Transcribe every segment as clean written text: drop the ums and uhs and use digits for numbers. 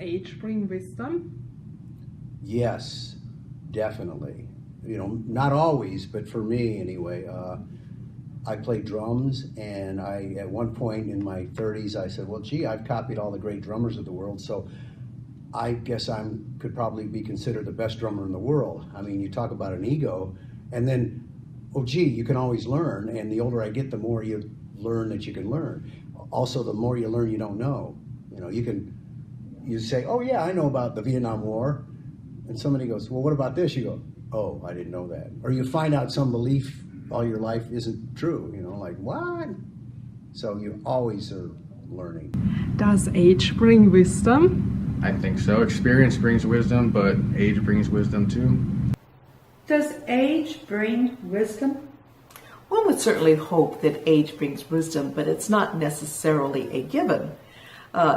age bring wisdom? Yes, definitely. You know, not always, but for me anyway. I play drums, and at one point in my 30s, I said, well, gee, I've copied all the great drummers of the world, so I guess could probably be considered the best drummer in the world. I mean, you talk about an ego, and then, oh, gee, you can always learn, and the older I get, the more you learn that you can learn. Also, the more you learn you don't know. You know, you say, oh yeah, I know about the Vietnam War, and somebody goes, well, what about this? You go, oh, I didn't know that. Or you find out some belief all your life isn't true, you know, like, what? So you always are learning. Does age bring wisdom? I think so. Experience brings wisdom, but age brings wisdom too. Does age bring wisdom? One would certainly hope that age brings wisdom, but it's not necessarily a given.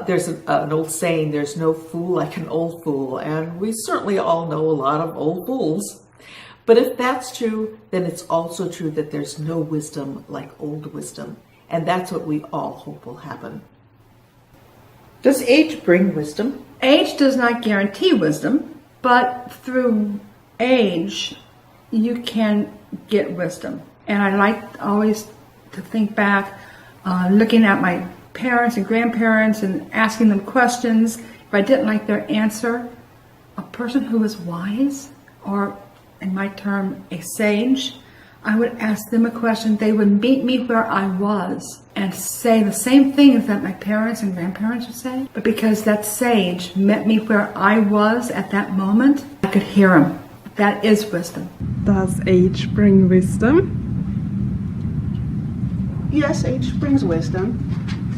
There's an old saying, there's no fool like an old fool, and we certainly all know a lot of old fools. But if that's true, then it's also true that there's no wisdom like old wisdom, and that's what we all hope will happen. Does age bring wisdom? Age does not guarantee wisdom, but through age, you can get wisdom. And I like always to think back, looking at my parents and grandparents and asking them questions. If I didn't like their answer, a person who was wise, or in my term, a sage, I would ask them a question. They would meet me where I was and say the same things that my parents and grandparents would say. But because that sage met me where I was at that moment, I could hear him. That is wisdom. Does age bring wisdom? Yes, age brings wisdom.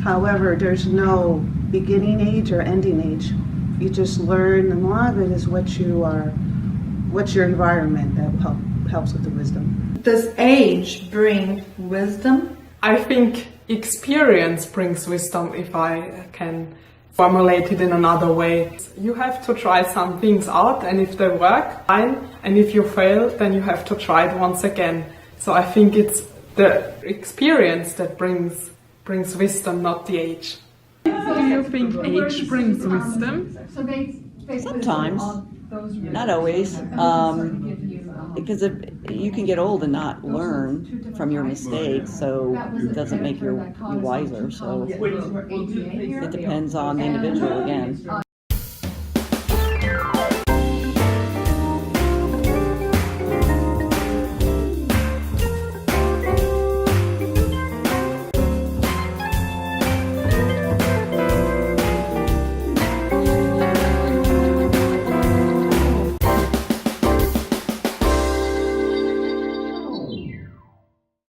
However, there's no beginning age or ending age. You just learn, and a lot of it is what's your environment that helps with the wisdom. Does age bring wisdom? I think experience brings wisdom, if I can formulate it in another way. You have to try some things out, and if they work, fine. And if you fail, then you have to try it once again. So I think it's the experience that brings wisdom, not the age. Do you think age brings wisdom? Sometimes, not always, because if you can get old and not learn from your mistakes, so it doesn't make you wiser. So it depends on the individual again.